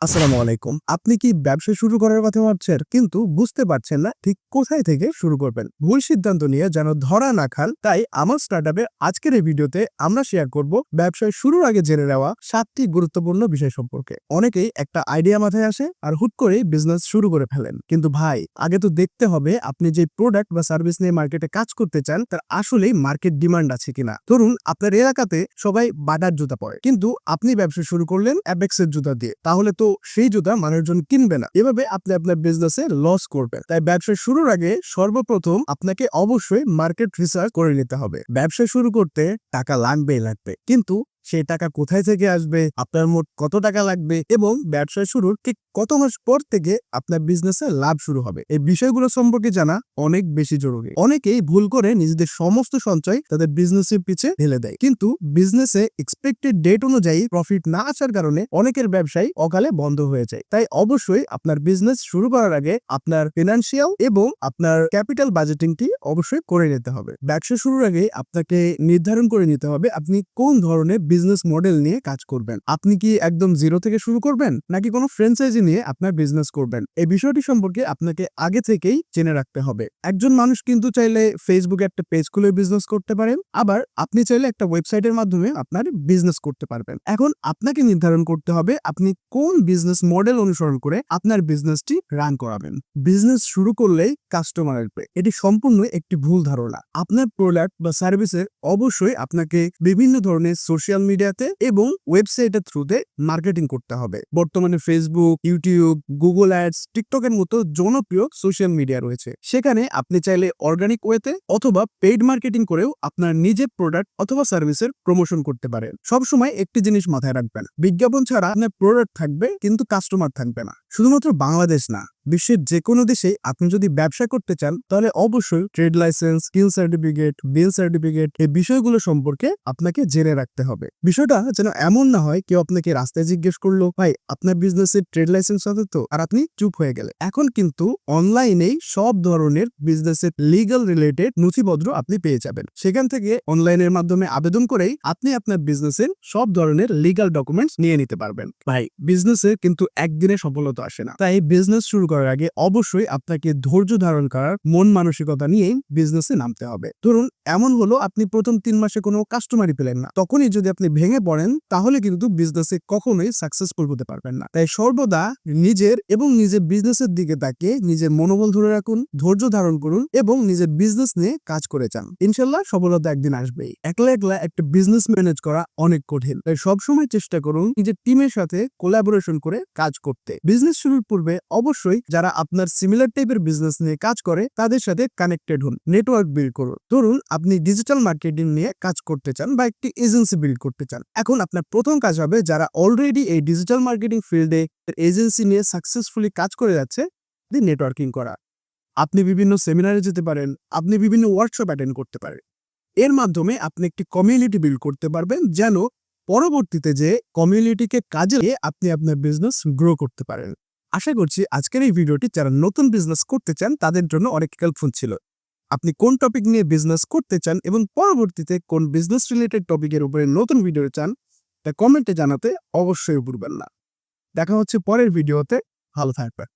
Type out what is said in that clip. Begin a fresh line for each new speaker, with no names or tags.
আসসালামু আলাইকুম। আপনি কি ব্যবসা শুরু করার কথা ভাবছেন কিন্তু বুঝতে পারছেন না ঠিক কোথায় থেকে শুরু করবেন। ভুল সিদ্ধান্ত নিয়ে যেন ধরা না খান, তাই আমার স্টার্টআপের আজকের এই ভিডিওতে আমরা শেয়ার করব ব্যবসায় শুরুর আগে জেনে নেওয়া 7টি গুরুত্বপূর্ণ বিষয় সম্পর্কে। অনেকেই একটা আইডিয়া মাথায় আসে আর হুট করেই বিজনেস শুরু করে ফেলেন। কিন্তু ভাই, আগে তো দেখতে হবে আপনি যে প্রোডাক্ট বা সার্ভিস নিয়ে মার্কেটে কাজ করতে চান তার আসলেই মার্কেট ডিমান্ড আছে কিনা। ধরুন আপনার এলাকাতে সবাই বাটার জুতা পরে, কিন্তু আপনি ব্যবসা শুরু করলেন অ্যাপেক্সের জুতা দিয়ে, তাহলে তো সেই জুতা মানুষজন কিনবে না। এভাবে আপনি আপনার বিজনেসে লস করবেন। তাই ব্যবসা শুরুর আগে সর্বপ্রথম আপনাকে অবশ্যই মার্কেট রিসার্চ করে নিতে হবে। ব্যবসা শুরু করতে টাকা লাগবেই লাগবে, কিন্তু সেই টাকা কোথায় থেকে আসবে, আপনার মোট কত টাকা লাগবে এবং ব্যবসা শুরুর ঠিক কত মাস পর থেকে আপনার বিজনেসে লাভ শুরু হবে, এই বিষয়গুলো সম্পর্কে জানা অনেক বেশি জরুরি। অনেকেই ভুল করে নিজেদের সমস্ত সঞ্চয় তাদের বিজনেসের পিছে ঢেলে দেয়, কিন্তু বিজনেসে এক্সপেক্টেড ডেট অনুযায়ী প্রফিট না আসার কারণে অনেকের ব্যবসায় অকালে বন্ধ হয়ে যায়। তাই অবশ্যই আপনার বিজনেস শুরু করার আগে আপনার ফিনান্সিয়াল এবং আপনার ক্যাপিটাল বাজেটিংটি অবশ্যই করে নিতে হবে। ব্যবসা শুরুর আগে আপনাকে নির্ধারণ করে নিতে হবে আপনি কোন ধরনের বিজনেস মডেল নিয়ে কাজ করবেন। আপনি কি একদম জিরো থেকে শুরু করবেন নাকি কোনো ফ্র্যাঞ্চাইজি নিয়ে আপনার বিজনেস করবেন, এই বিষয়টি সম্পর্কে আপনাকে আগে থেকেই জেনে রাখতে হবে। একজন মানুষ কিন্তু চাইলে ফেসবুকে একটা পেজ খুলে বিজনেস করতে পারেন, আবার আপনি চাইলে একটা ওয়েবসাইটের মাধ্যমে আপনার বিজনেস করতে পারবেন। এখন আপনাকে নির্ধারণ করতে হবে আপনি কোন বিজনেস মডেল অনুসরণ করে আপনার বিজনেসটি রান করাবেন। বিজনেস শুরু করলেই কাস্টমার আসবে, এটি সম্পূর্ণ একটি ভুল ধারণা। আপনার প্রোডাক্ট বা সার্ভিসের অবশ্যই আপনাকে বিভিন্ন ধরনের সোশ্যাল মিডিয়াতে এবং ওয়েবসাইটের থ্রুতে মার্কেটিং করতে হবে। বর্তমানে ফেসবুক, ইউটিউব, গুগল অ্যাডস, টিকটকের মতো জনপ্রিয় সোশ্যাল মিডিয়া রয়েছে। সেখানে আপনি চাইলে অর্গানিক ওয়েতে অথবা পেইড মার্কেটিং করেও আপনার নিজের প্রোডাক্ট অথবা সার্ভিসের প্রমোশন করতে পারেন। সবসময় একটি জিনিস মাথায় রাখবেন, বিজ্ঞাপন ছাড়া আপনার প্রোডাক্ট থাকবে কিন্তু কাস্টমার থাকবে না। শুধুমাত্র বাংলাদেশ না, বিশ্বের যে কোনো দেশে আপনি যদি ব্যবসা করতে চান তাহলে অবশ্যই ট্রেড লাইসেন্স, স্কিল সার্টিফিকেট, বিল সার্টিফিকেট, এই বিষয়গুলো সম্পর্কে আপনাকে জেনে রাখতে হবে। বিষয়টা যেন এমন না হয় কেউ আপনাকে রাস্তায় জিজ্ঞেস করলো, ভাই আপনার বিজনেসের ট্রেড লাইসেন্স আছে তো, আর আপনি চুপ হয়ে গেলে। এখন কিন্তু অনলাইনেই সব ধরনের বিজনেসের লিগ্যাল রিলেটেড নথিপত্র আপনি পেয়ে যাবেন। সেখান থেকে অনলাইনের মাধ্যমে আবেদন করেই আপনি আপনার বিজনেসের সব ধরনের লিগ্যাল ডকুমেন্টস নিয়ে নিতে পারবেন। ভাই, বিজনেসে কিন্তু একদিনে সফলতা আসে না, তাই বিজনেস শুরু করার আগে অবশ্যই আপনাকে ধৈর্য ধারণ করার মন মানসিকতা নিয়েই বিজনেসে নামতে হবে। ধরুন এমন হলো আপনি প্রথম 3 মাসে কোনো কাস্টমারই পেলেন না, তখনই যদি আপনি ভেঙে পড়েন তাহলে কিন্তু বিজনেসে কখনোই সাকসেসফুল হতে পারবেন না। তাই সর্বদা নিজের বিজনেসের দিকে তাকিয়ে নিজের মনোবল ধরে রাখুন, ধৈর্য ধারণ করুন এবং নিজের বিজনেস নিয়ে কাজ করে যান। ইনশাল্লাহ সফলতা একদিন আসবেই। একলা একলা একটা বিজনেস ম্যানেজ করা অনেক কঠিন, তাই সবসময় চেষ্টা করুন নিজের টিমের সাথে কোলাবোরেশন করে কাজ করতে। বিজনেস শুরুর পূর্বে অবশ্যই যারা আপনার সিমিলার টাইপের বিজনেস নিয়ে কাজ করে তাদের সাথে কানেক্টেড হন, নেটওয়ার্ক বিল্ড করুন। ধরুন আপনি ডিজিটাল মার্কেটিং নিয়ে কাজ করতে চান বা একটি এজেন্সি বিল্ড করতে চান। এখন আপনার প্রথম কাজ হবে যারা অলরেডি এই ডিজিটাল মার্কেটিং ফিল্ডে এজেন্সি নিয়ে সাকসেসফুলি কাজ করে যাচ্ছে নেটওয়ার্কিং করা। আপনি বিভিন্ন সেমিনারে যেতে পারেন, আপনি বিভিন্ন ওয়ার্কশপ অ্যাটেন্ড করতে পারেন। এর মাধ্যমে আপনি একটি কমিউনিটি বিল্ড করতে পারবেন, যেন পরবর্তীতে যে কমিউনিটিকে কাজে লাগিয়ে আপনি আপনার বিজনেস গ্রো করতে পারেন। আশা করছি আজকের এই ভিডিওটি যারা নতুন বিজনেস করতে চান তাদের জন্য অনেক হেল্পফুল ছিল। আপনি কোন টপিক নিয়ে বিজনেস করতে চান এবং পরবর্তীতে কোন বিজনেস রিলেটেড টপিকের উপরে নতুন ভিডিও চান তা কমেন্টে জানাতে অবশ্যই ভুলবেন না। দেখা হচ্ছে পরের ভিডিওতে। ভালো থাকবেন।